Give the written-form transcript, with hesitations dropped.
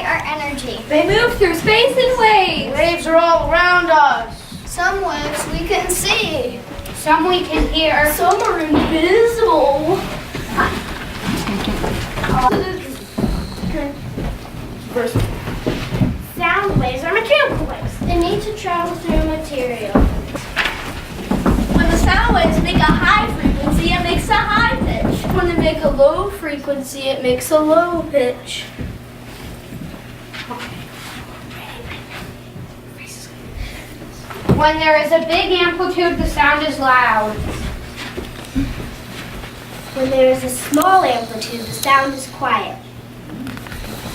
generate our energy. They move through space and waves. Waves are all around us. Some waves we can see. Some we can hear. Some are invisible. Sound waves are mechanical waves. They need to travel through material. When the sound waves make a high frequency, it makes a high pitch. When they make a low frequency, it makes a low pitch. When there is a big amplitude, the sound is loud. When there is a small amplitude, the sound is quiet.